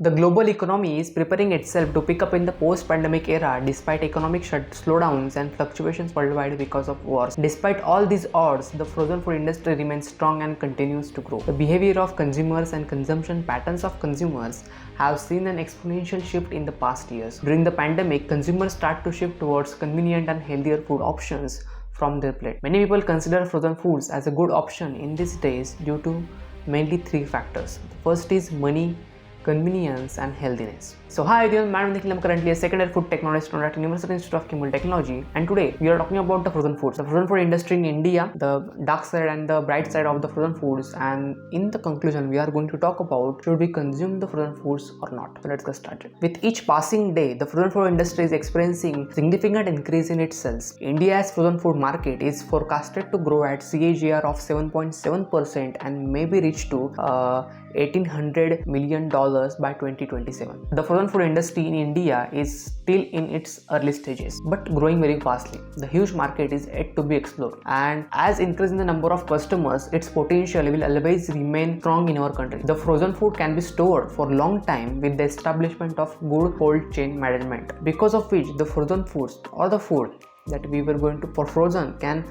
The global economy is preparing itself to pick up in the post-pandemic era despite economic slowdowns and fluctuations worldwide because of wars. Despite all these odds, the frozen food industry remains strong and continues to grow. The behavior of consumers and consumption patterns of consumers have seen an exponential shift in the past years. During the pandemic, consumers start to shift towards convenient and healthier food options from their plate. Many people consider frozen foods as a good option in these days due to mainly three factors. The first is money, convenience and healthiness. So hi everyone, I am Nikhil Ambikar, currently a second year food technology student at University Institute of Chemical Technology, and today we are talking about the frozen foods, the frozen food industry in India, the dark side and the bright side of the frozen foods, and in the conclusion we are going to talk about should we consume the frozen foods or not. So let's get started. With each passing day, the frozen food industry is experiencing significant increase in its sales. India's frozen food market is forecasted to grow at CAGR of 7.7% and maybe reach to $1,800 million by 2027. The frozen food industry in India is still in its early stages but growing very fastly. The huge market is yet to be explored, and as increasing the number of customers, its potential will always remain strong in our country. The frozen food can be stored for a long time with the establishment of good cold chain management, because of which the frozen foods or the food that we were going to for frozen can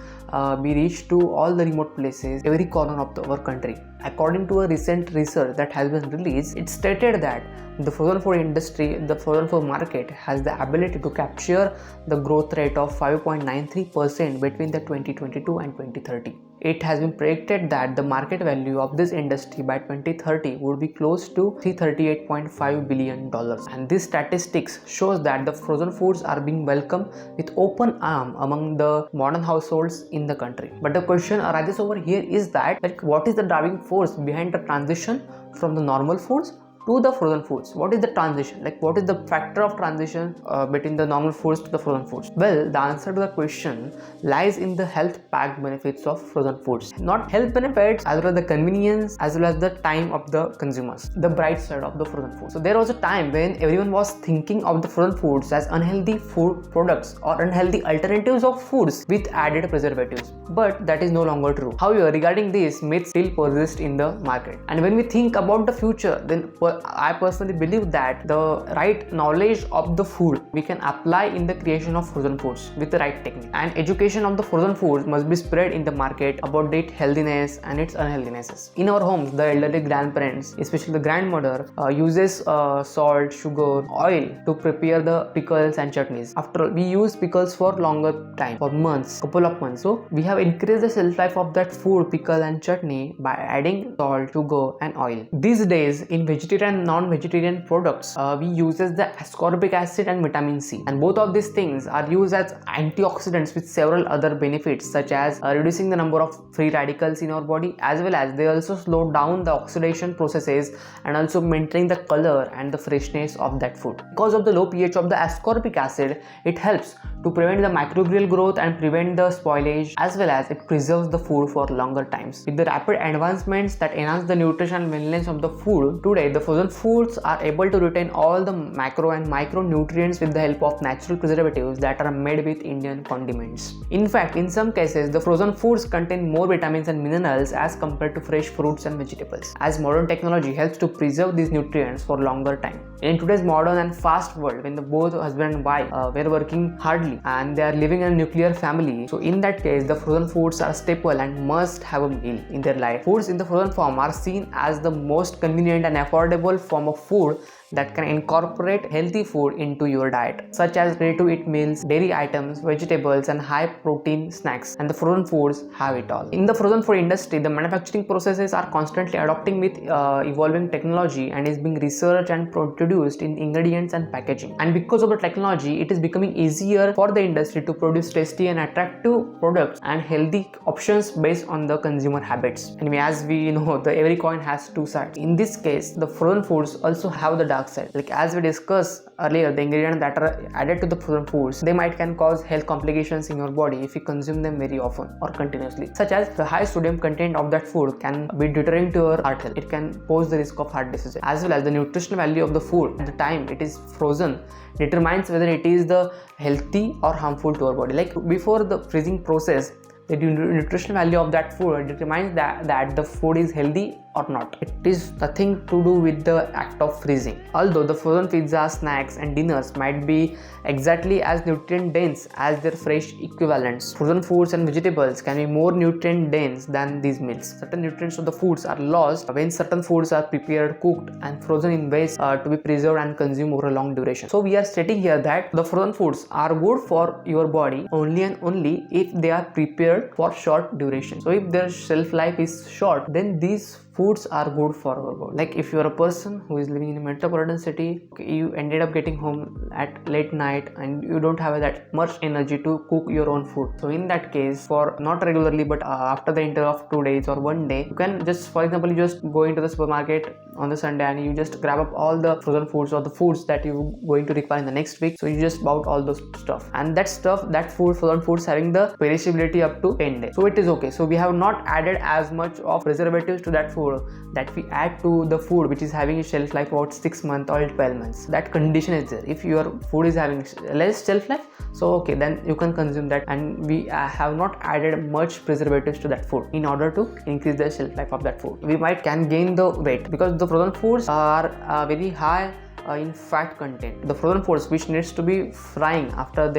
be reached to all the remote places, every corner of our country. According to a recent research that has been released, it stated that the frozen food industry, the frozen food market has the ability to capture the growth rate of 5.93% between the 2022 and 2030. It has been predicted that the market value of this industry by 2030 would be close to $338.5 billion. And this statistics shows that the frozen foods are being welcomed with open arm among the modern households in the country. But the question arises over here is that, what is the driving force behind the transition from the normal foods to the frozen foods? What is the transition? What is the factor of transition between the normal foods to the frozen foods? Well, the answer to the question lies in the health packed benefits of frozen foods. Not health benefits, as well as the convenience, as well as the time of the consumers. The bright side of the frozen food. So there was a time when everyone was thinking of the frozen foods as unhealthy food products or unhealthy alternatives of foods with added preservatives. But that is no longer true. However, regarding this, myths still persist in the market. And when we think about the future, then I personally believe that the right knowledge of the food we can apply in the creation of frozen foods with the right technique. And education of the frozen foods must be spread in the market about its healthiness and its unhealthinesses. In our homes, the elderly grandparents, especially the grandmother, uses salt, sugar, oil to prepare the pickles and chutneys. After all, we use pickles for longer time, for months, couple of months. So we have increased the shelf life of that food, pickle and chutney by adding salt, sugar and oil. These days, in vegetarian and non-vegetarian products, we uses the ascorbic acid and vitamin C, and both of these things are used as antioxidants with several other benefits, such as reducing the number of free radicals in our body, as well as they also slow down the oxidation processes and also maintaining the color and the freshness of that food. Because of the low pH of the ascorbic acid, it helps to prevent the microbial growth and prevent the spoilage, as well as it preserves the food for longer times. With the rapid advancements that enhance the nutrition and wellness of the food, today the frozen foods are able to retain all the macro and micronutrients with the help of natural preservatives that are made with Indian condiments. In fact, in some cases, the frozen foods contain more vitamins and minerals as compared to fresh fruits and vegetables, as modern technology helps to preserve these nutrients for longer time. In today's modern and fast world, when the both husband and wife were working hardly and they are living in a nuclear family, so in that case, the frozen foods are staple and must have a meal in their life. Foods in the frozen form are seen as the most convenient and affordable form of food that can incorporate healthy food into your diet, such as ready-to-eat meals, dairy items, vegetables, and high-protein snacks. And the frozen foods have it all. In the frozen food industry, the manufacturing processes are constantly adopting with evolving technology and is being researched and produced in ingredients and packaging. And because of the technology, it is becoming easier for the industry to produce tasty and attractive products and healthy options based on the consumer habits. And as we know, every coin has two sides. In this case, the frozen foods also have the dark side. As we discussed earlier, the ingredients that are added to the frozen foods, they can cause health complications in your body if you consume them very often or continuously, such as the high sodium content of that food can be deterring to your heart health. It can pose the risk of heart disease, as well as the nutritional value of the food at the time it is frozen determines whether it is the healthy or harmful to our body. Before the freezing process, the nutritional value of that food determines that the food is healthy or not. It is nothing to do with the act of freezing. Although the frozen pizza, snacks and dinners might be exactly as nutrient dense as their fresh equivalents, frozen foods and vegetables can be more nutrient dense than these meals. Certain nutrients of the foods are lost when certain foods are prepared, cooked and frozen in ways to be preserved and consumed over a long duration. So we are stating here that the frozen foods are good for your body only and only if they are prepared for short duration. So if their shelf life is short, then these foods are good for our body. Like if you are a person who is living in a metropolitan city, you ended up getting home at late night and you don't have that much energy to cook your own food. So in that case, for not regularly but after the interval of 2 days or 1 day, you can just, for example, you just go into the supermarket on the Sunday and you just grab up all the frozen foods or the foods that you're going to require in the next week. So you just bought all those stuff, and that stuff, that food, frozen foods having the perishability up to 10 days. So it is okay. So we have not added as much of preservatives to that food that we add to the food which is having a shelf life about 6 months or 12 months. That condition is there. If your food is having less shelf life, so okay, then you can consume that, and we have not added much preservatives to that food in order to increase the shelf life of that food. We can gain the weight because the frozen foods are very high in fat content. The frozen foods which needs to be frying after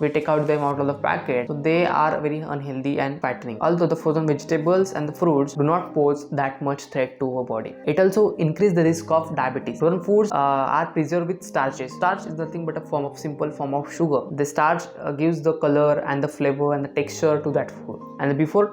we take out them out of the packet, so they are very unhealthy and fattening. Although the frozen vegetables and the fruits do not pose that much threat to our body, it also increases the risk of diabetes. Frozen foods are preserved with starches. Starch is nothing but a simple form of sugar. The starch gives the color and the flavor and the texture to that food, and before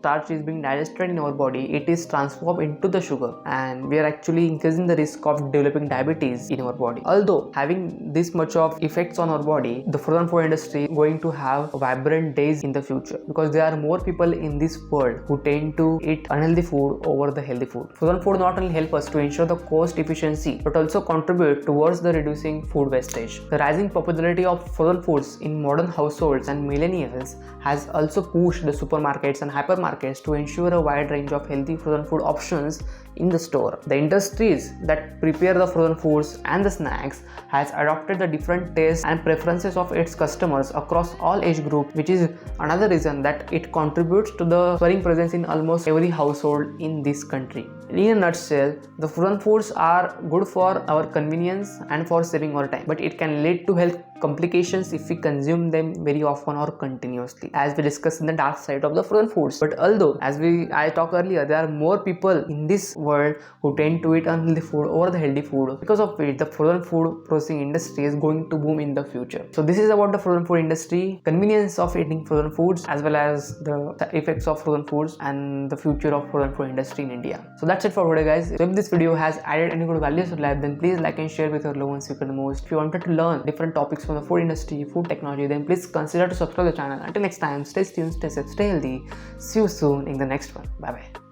starch is being digested in our body, it is transformed into the sugar, and we are actually increasing the risk of developing diabetes in our body. Although having this much of effects on our body, the frozen food industry is going to have vibrant days in the future because there are more people in this world who tend to eat unhealthy food over the healthy food. Frozen food not only help us to ensure the cost efficiency but also contribute towards the reducing food wastage. The rising popularity of frozen foods in modern households and millennials has also pushed the supermarkets and hypermarkets to ensure a wide range of healthy frozen food options in the store. The industries that prepare the frozen foods and the snacks has adopted the different tastes and preferences of its customers across all age groups, which is another reason that it contributes to the soaring presence in almost every household in this country. In a nutshell, the frozen foods are good for our convenience and for saving our time, but it can lead to health complications if we consume them very often or continuously, as we discussed in the dark side of the frozen foods. But although, as I talked earlier, there are more people in this world who tend to eat unhealthy food over the healthy food, because of which the frozen food processing industry is going to boom in the future. So this is about the frozen food industry, convenience of eating frozen foods, as well as the effects of frozen foods and the future of frozen food industry in India. So that's it for today, guys. So if this video has added any good values to life, then please like and share with your loved ones you can the most. If you wanted to learn different topics from the food industry, food technology, then please consider to subscribe to the channel. Until next time, stay tuned, stay safe, stay healthy. See you soon in the next one. Bye bye.